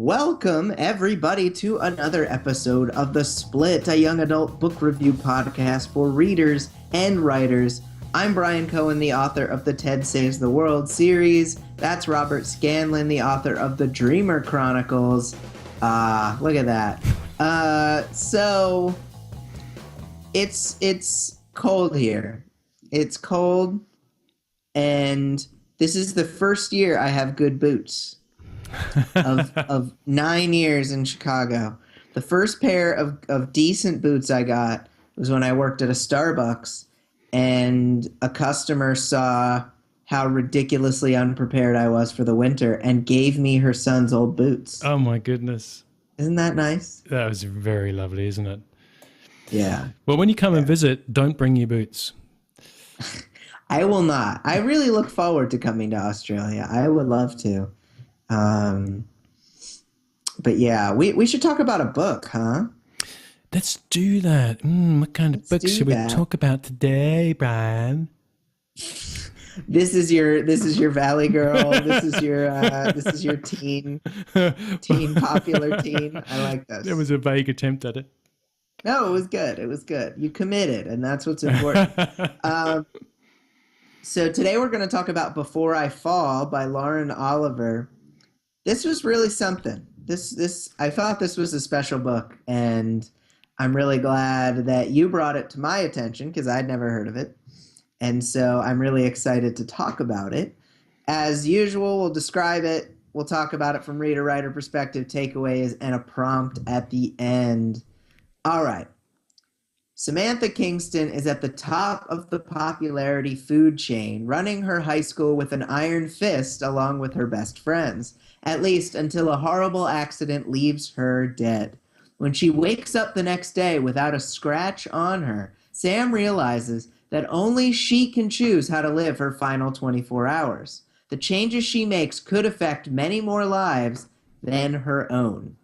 Welcome, everybody, to another episode of The Split, a young adult book review podcast for readers and writers. I'm Bryan Cohen, the author of the Ted Saves the World series. That's Robert Scanlon, the author of the Dreamer Chronicles. Look at that. So it's cold here. It's cold, and this is the first year I have good boots. of 9 years in Chicago. The first pair of decent boots I got was when I worked at a Starbucks, and a customer saw how ridiculously unprepared I was for the winter and gave me her son's old boots. Oh my goodness. Isn't that nice? That was very lovely, isn't it? Yeah. Well, when you come and visit, don't bring your boots. I will not. I really look forward to coming to Australia. I would love to. But yeah, we should talk about a book, huh? Let's do that. What kind of books should we talk about today, Bryan? This is your Valley Girl. This is your teen popular teen. I like this. There was a vague attempt at it. No, it was good. It was good. You committed, and that's what's important. So today we're going to talk about Before I Fall by Lauren Oliver. This was really something. I thought this was a special book, and I'm really glad that you brought it to my attention because I'd never heard of it. And so I'm really excited to talk about it. As usual, we'll describe it. We'll talk about it from reader-writer perspective, takeaways, and a prompt at the end. All right. Samantha Kingston is at the top of the popularity food chain, running her high school with an iron fist along with her best friends, at least until a horrible accident leaves her dead. When she wakes up the next day without a scratch on her, Sam realizes that only she can choose how to live her final 24 hours. The changes she makes could affect many more lives than her own.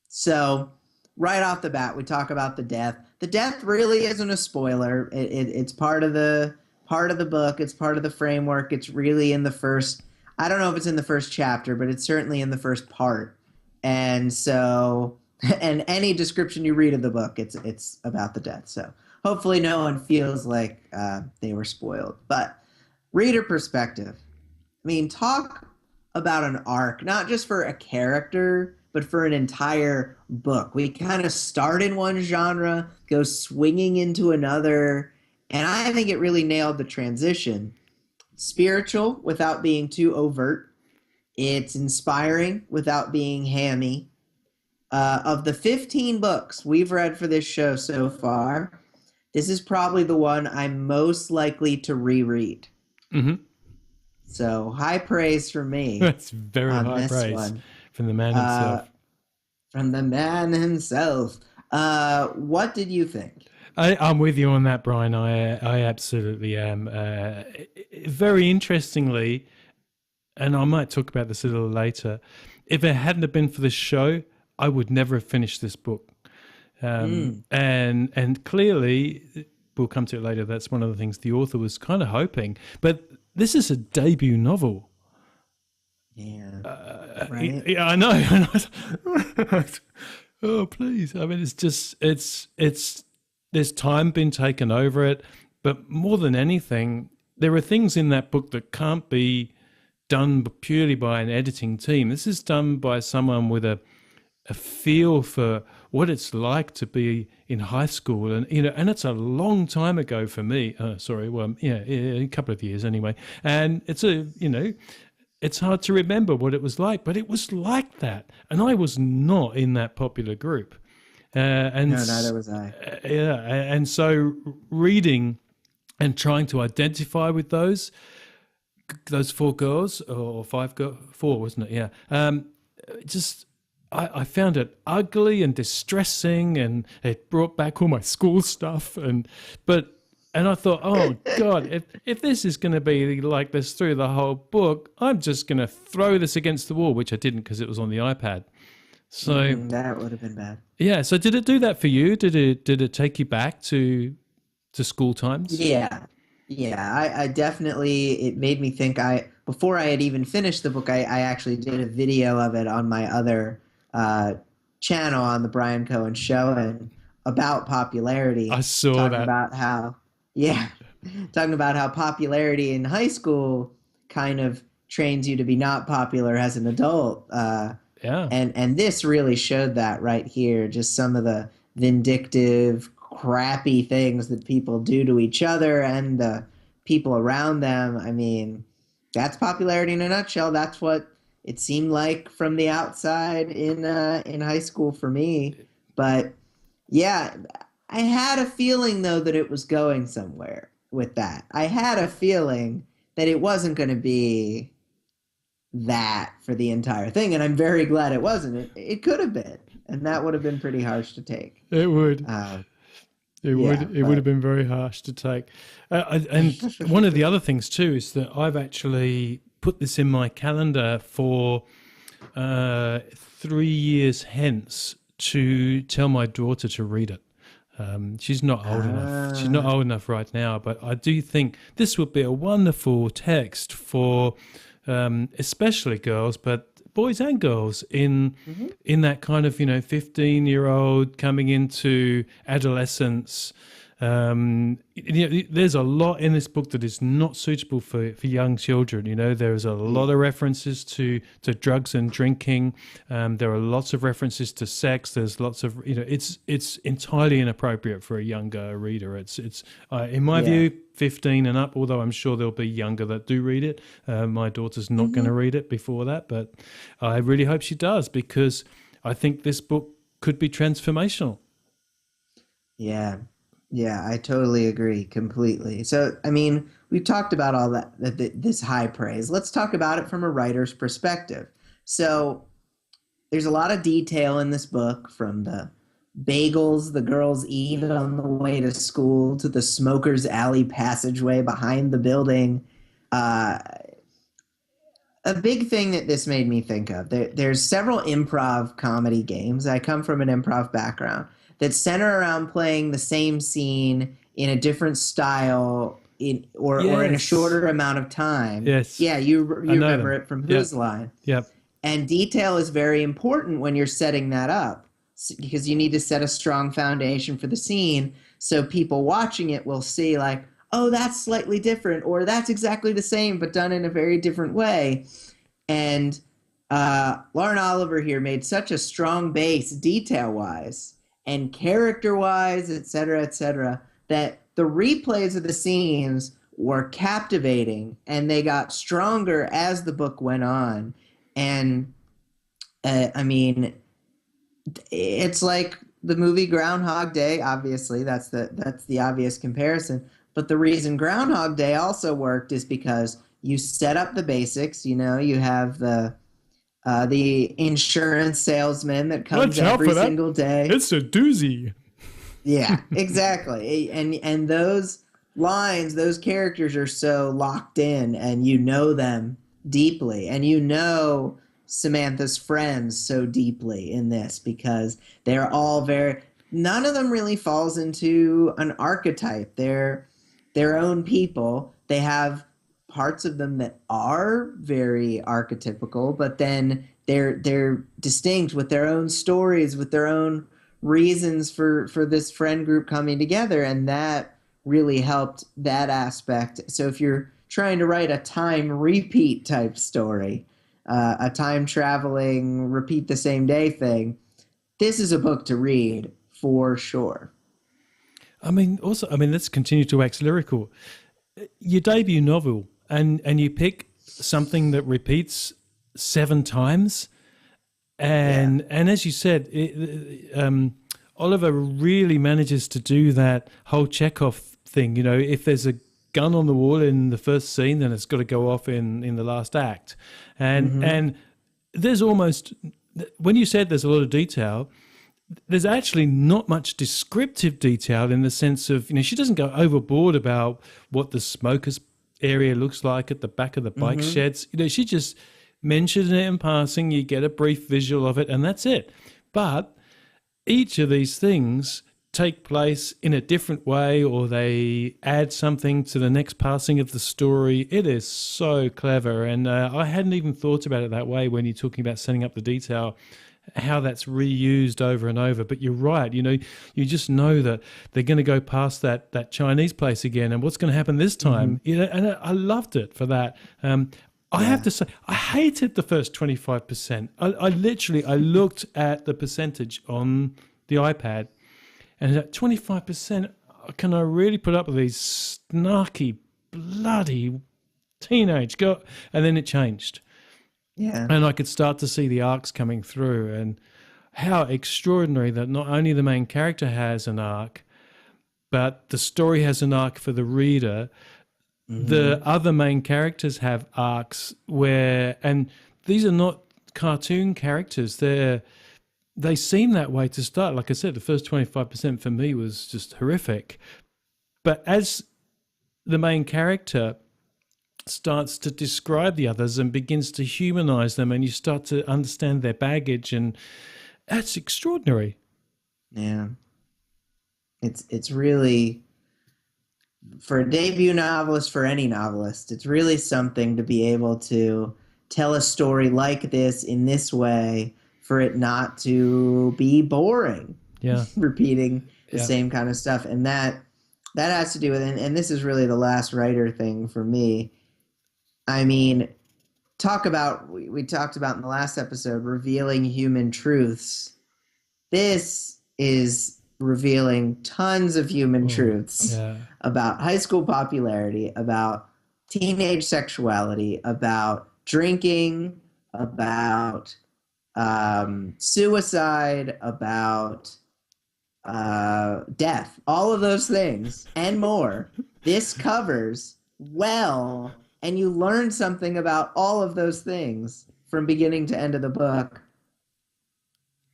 So, right off the bat, we talk about the death. The death really isn't a spoiler. It's part of the book. It's part of the framework. It's really in the first. I don't know if it's in the first chapter, but it's certainly in the first part. And so, and any description you read of the book, it's about the death. So hopefully, no one feels like they were spoiled. But reader perspective. I mean, talk about an arc, not just for a character, but for an entire book. We kind of start in one genre, go swinging into another, and I think it really nailed the transition. Spiritual without being too overt. It's inspiring without being hammy. Of the 15 books we've read for this show so far, this is probably the one I'm most likely to reread. Mm-hmm. So high praise for me. That's very high praise one. From the man himself. From the man himself. What did you think? I'm with you on that, Bryan. I absolutely am. Very interestingly, and I might talk about this a little later, if it hadn't have been for this show, I would never have finished this book. And clearly, we'll come to it later, that's one of the things the author was kind of hoping. But this is a debut novel. Yeah. Right? Yeah, I know. Oh, please. I mean, there's time been taken over it, but more than anything, there are things in that book that can't be done purely by an editing team. This is done by someone with a feel for what it's like to be in high school, and and it's a long time ago for me. A couple of years anyway, and it's hard to remember what it was like, but it was like that, and I was not in that popular group. No, neither was I. And so reading and trying to identify with those 4 girls or 5 girls, 4 wasn't it? Yeah. I found it ugly and distressing, and it brought back all my school stuff. And I thought, oh God, if this is going to be like this through the whole book, I'm just going to throw this against the wall, which I didn't because it was on the iPad. So that would have been bad. Yeah. So did it do that for you? Did it take you back to school times? Yeah. Yeah, I definitely, it made me think. Before I had even finished the book, I actually did a video of it on my other uh, channel on the Brian Cohen show and about I popularity, saw talking that. about how, yeah, talking about how popularity in high school kind of trains you to be not popular as an adult. Yeah. And this really showed that right here, just some of the vindictive, crappy things that people do to each other and the people around them. I mean, that's popularity in a nutshell. That's what it seemed like from the outside in high school for me. But yeah, I had a feeling though that it was going somewhere with that. I had a feeling that it wasn't going to be that for the entire thing, and I'm very glad it wasn't. It could have been, and that would have been pretty harsh to take. It would. Uh, It would. yeah, It would have but bay very harsh to take. And one of the other things too is that I've actually put this in my calendar for 3 years hence to tell my daughter to read it. She's not old enough. She's not uh, old enough right now, but I do think this would be a wonderful text for, especially girls, but boys and girls mhm. in that kind of 15-year-old coming into adolescence. There's a lot in this book that is not suitable for young children. There's a lot Yeah. of references to drugs and drinking. There are lots of references to sex. There's lots of it's entirely inappropriate for a younger reader. It's in my Yeah. view 15 and up. Although I'm sure there'll be younger that do read it. My daughter's not going Hmm. to read it before that, but I really hope she does because I think this book could be transformational. Yeah. Yeah, I totally agree completely. So, I mean, we've talked about all this high praise. Let's talk about it from a writer's perspective. So, there's a lot of detail in this book, from the bagels the girls eat on the way to school to the smoker's alley passageway behind the building. Uh, a big thing that this made me think of, there's several improv comedy games. I come from an improv background that center around playing the same scene in a different style or in a Yes. shorter amount of time. Yes. Yeah, I you know remember them. it from Yep. Who's Line. Yep. And detail is very important when you're setting that up, because you need to set a strong foundation for the scene so people watching it will see, like, oh, that's slightly different, or that's exactly the same but done in a very different way. And Lauren Oliver here made such a strong base detail wise and character wise, et cetera, that the replays of the scenes were captivating and they got stronger as the book went on. And I mean, it's like the movie Groundhog Day. Obviously, that's the obvious comparison. But the reason Groundhog Day also worked is because you set up the basics. You have the insurance salesman that comes Watch out every for that. single day. It's a doozy. Yeah, exactly. And those lines, those characters are so locked in, and you know them deeply, and you know Samantha's friends so deeply in this because they're all very. None of them really falls into an archetype. They're their own people. They have parts of them that are very archetypical, but then they're distinct with their own stories, with their own reasons for this friend group coming together, and that really helped that aspect. So if you're trying to write a time repeat type story, a time traveling repeat the same day thing, this is a book to read for sure. Let's continue to wax lyrical. Your debut novel, and you pick something that repeats 7 times, Yeah. and as you said, Oliver really manages to do that whole Chekhov thing. If there's a gun on the wall in the first scene, then it's got to go off in the last act, Mm-hmm. and there's almost, when you said there's a lot of detail, there's actually not much descriptive detail in the sense of, she doesn't go overboard about what the smokers area looks like at the back of the bike Mm-hmm. sheds. She just mentions it in passing. You get a brief visual of it, and that's it. But each of these things take place in a different way, or they add something to the next passing of the story. It is so clever, and I hadn't even thought about it that way when you're talking about setting up the detail, how that's reused over and over. But you're right, you know, you just know that they're going to go past that Chinese place again, and what's going to happen this time. You know, and I loved it for that. I have to say, I hated the first 25%. I literally looked at the percentage on the iPad, and at 25%, can I really put up with these snarky, bloody teenage girl? And then it changed. Yeah. And I could start to see the arcs coming through, and how extraordinary that not only the main character has an arc, but the story has an arc for the reader. The other main characters have arcs and these are not cartoon characters. They seem that way to start. Like I said, the first 25% for me was just horrific. But as the main character starts to describe the others and begins to humanize them, and you start to understand their baggage, and that's extraordinary. Yeah. It's really, for a debut novelist, for any novelist, it's really something to be able to tell a story like this in this way, for it not to be boring. Yeah. Repeating the same kind of stuff. And that has to do with, and this is really the last writer thing for me. I mean, we talked about in the last episode, revealing human truths. This is revealing tons of human truths about high school popularity, about teenage sexuality, about drinking, about suicide, about death, all of those things and more. This covers well, and you learn something about all of those things from beginning to end of the book.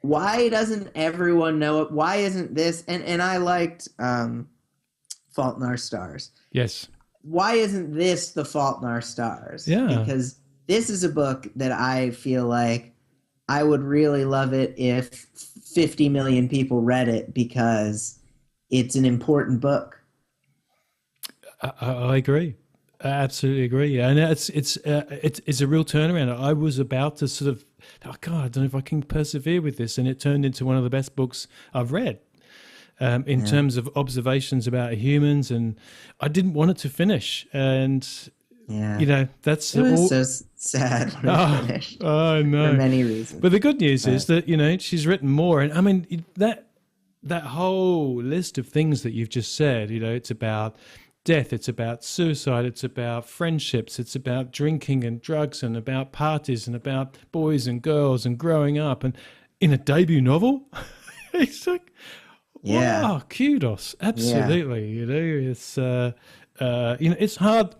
Why doesn't everyone know it? Why isn't this? And I liked Fault in Our Stars. Yes. Why isn't this The Fault in Our Stars? Yeah. Because this is a book that I feel like I would really love it if 50 million people read it, because it's an important book. I agree. I absolutely agree. And it's a real turnaround. I was about to sort of, oh God, I don't know if I can persevere with this. And it turned into one of the best books I've read in terms of observations about humans. And I didn't want it to finish. And, you know, that's it was so sad when it finished. Oh, no. For many reasons. But the good news is that, you know, she's written more. And I mean, that whole list of things that you've just said, you know, it's about death, it's about suicide, it's about friendships, it's about drinking and drugs, and about parties, and about boys and girls and growing up, and in a debut novel. It's like, wow, kudos. Absolutely. You know, it's you know, it's hard,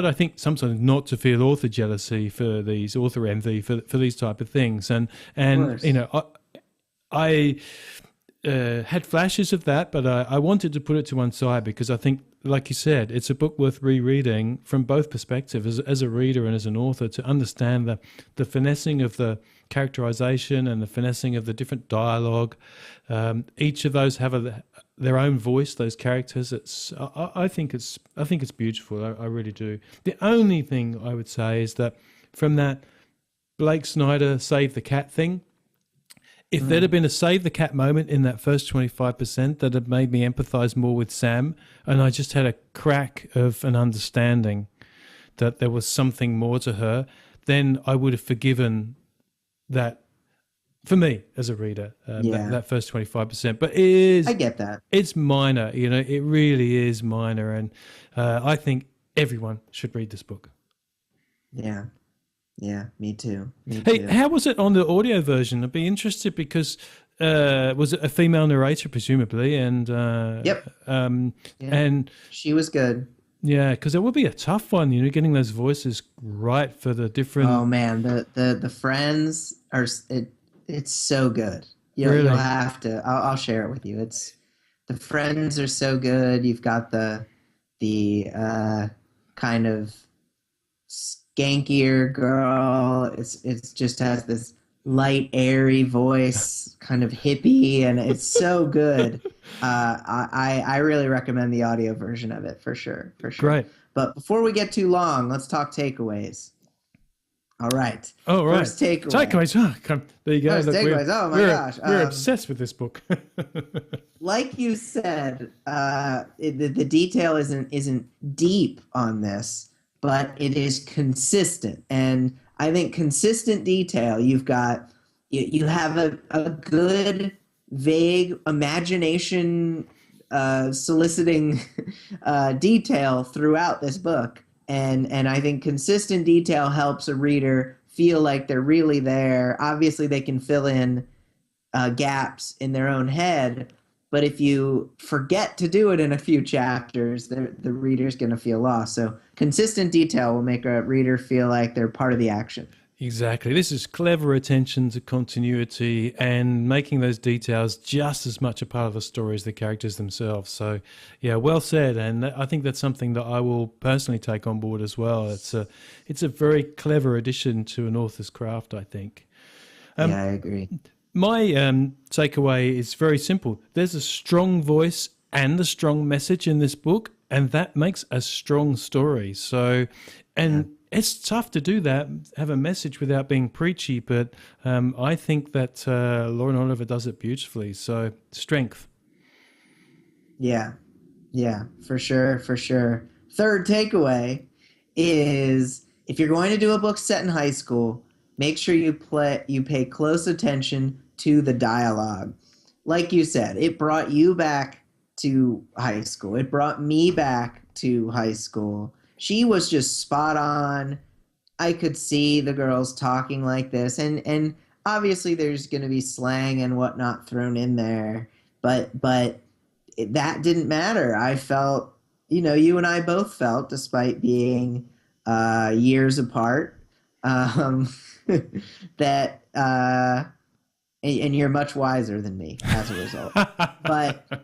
I think, sometimes not to feel author jealousy for these, author envy for these type of things. And you know, I had flashes of that, but I wanted to put it to one side, because I think, like you said, it's a book worth rereading from both perspectives, as a reader and as an author, to understand the finessing of the characterization and the finessing of the different dialogue. Each of those have their own voice, those characters. I think it's beautiful. I really do. The only thing I would say is that from that Blake Snyder save the cat thing, if there'd have been a save the cat moment in that first 25%, that had made me empathize more with Sam, and I just had a crack of an understanding that there was something more to her, then I would have forgiven that, for me as a reader, that first 25%. But I get that. It's minor, you know, it really is minor, and I think everyone should read this book. Yeah. Yeah, me too. Hey, how was it on the audio version? I'd be interested, because was it a female narrator, presumably? And and she was good. Yeah, because it would be a tough one, you know, getting those voices right for the different. Oh man, the friends are it's so good. Really? You'll have to. I'll share it with you. The friends are so good. You've got the kind of skankier girl. It's just has this light, airy voice, kind of hippie, and it's so good. I really recommend the audio version of it for sure, for sure. Great. But before we get too long, let's talk takeaways. All right. Oh, right. First takeaway. Takeaways. Oh, there you go. First Look, takeaways. Oh my gosh. We're obsessed with this book. Like you said, the detail isn't deep on this, but it is consistent. And I think consistent detail, you have a good, vague imagination soliciting detail throughout this book. And I think consistent detail helps a reader feel like they're really there. Obviously, they can fill in gaps in their own head, but if you forget to do it in a few chapters, the reader's going to feel lost. So consistent detail will make a reader feel like they're part of the action. Exactly. This is clever attention to continuity and making those details just as much a part of the story as the characters themselves. So, yeah, well said. And I think that's something that I will personally take on board as well. It's a very clever addition to an author's craft, I think. Yeah, I agree. My takeaway is very simple. There's a strong voice and a strong message in this book, and that makes a strong story. So, and it's tough to do that, have a message without being preachy, but I think that Lauren Oliver does it beautifully. So, strength. Yeah, for sure, for sure. Third takeaway is if you're going to do a book set in high school, make sure you pay close attention to the dialogue. Like you said, it brought you back to high school. It brought me back to high school. She was just spot on. I could see the girls talking like this, and obviously there's going to be slang and whatnot thrown in there, but that didn't matter. I felt, you and I both felt, despite being years apart, that and you're much wiser than me as a result. But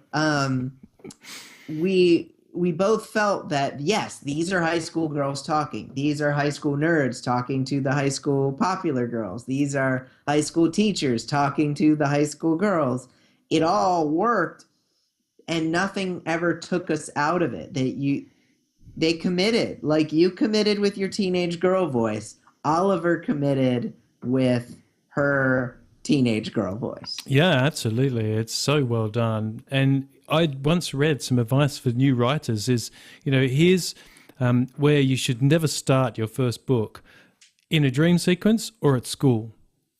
we both felt that, yes, these are high school girls talking. These are high school nerds talking to the high school popular girls. These are high school teachers talking to the high school girls. It all worked, and nothing ever took us out of it. They committed. Like you committed with your teenage girl voice. Oliver committed with her teenage girl voice. Yeah, absolutely. It's so well done. And I once read some advice for new writers is, here's where you should never start your first book: in a dream sequence or at school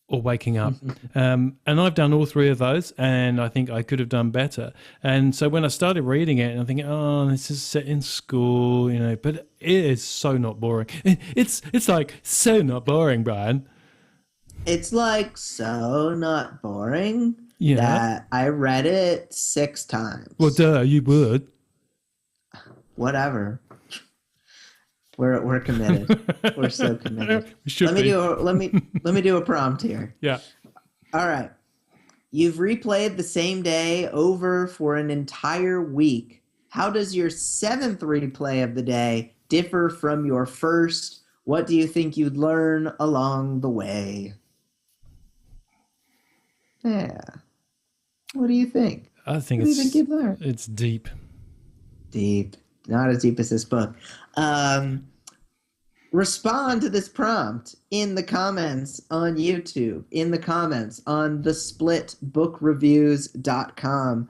or waking up. And I've done all three of those, and I think I could have done better. And so when I started reading it, and I'm thinking, oh, this is set in school, but it is so not boring. It's like so not boring, Bryan. It's like so not boring Yeah. that I read it 6 times. Well, duh, you would. Whatever. We're committed. We're so committed. We should Let me do a prompt here. Yeah. All right. You've replayed the same day over for an entire week. How does your 7th replay of the day differ from your first? What do you think you'd learn along the way? Yeah. What do you think? I think What do you think you'd learn? it's deep. Deep. Not as deep as this book. Respond to this prompt in the comments on YouTube, in the comments on thesplitbookreviews.com.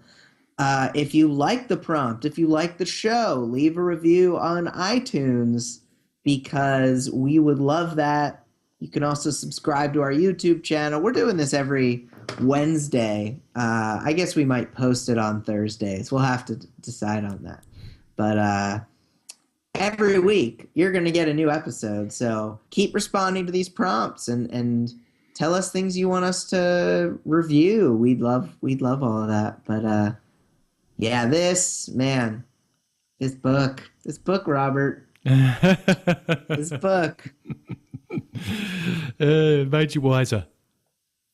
If you like the prompt, if you like the show, leave a review on iTunes because we would love that. You can also subscribe to our YouTube channel. We're doing this every Wednesday. I guess we might post it on Thursdays. We'll have to decide on that. But every week you're going to get a new episode. So keep responding to these prompts and tell us things you want us to review. We'd love all of that. But yeah, this book, Robert, this book. It made you wiser.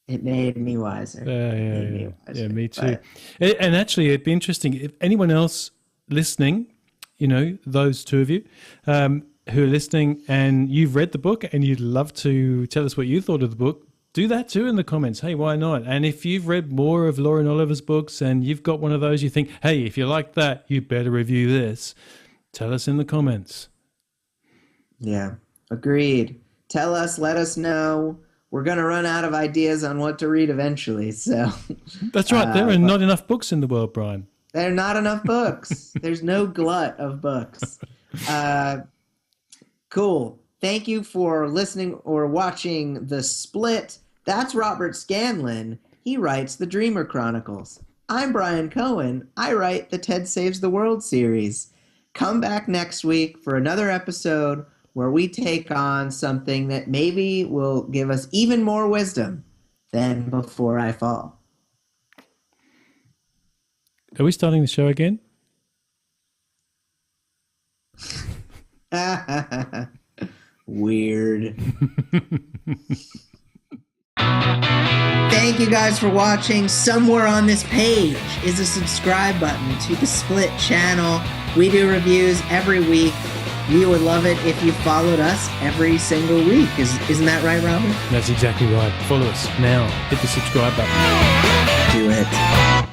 It made me wiser. Yeah, me too. And actually, it'd be interesting if anyone else listening, those two of you who are listening, and you've read the book and you'd love to tell us what you thought of the book, do that too in the comments. Hey, why not? And if you've read more of Lauren Oliver's books and you've got one of those you think, hey, if you like that, you better review this, tell us in the comments. Yeah, agreed. Tell us, let us know. We're going to run out of ideas on what to read eventually. So that's right. There are not enough books in the world, Bryan. There are not enough books. There's no glut of books. Cool. Thank you for listening or watching The Split. That's Robert Scanlon. He writes the Dreamer Chronicles. I'm Bryan Cohen. I write the Ted Saves the World series. Come back next week for another episode where we take on something that maybe will give us even more wisdom than Before I Fall. Are we starting the show again? Weird. Thank you guys for watching. Somewhere on this page is a subscribe button to the Split channel. We do reviews every week. We would love it if you followed us every single week. Isn't that right, Robert? That's exactly right. Follow us now. Hit the subscribe button. Do it.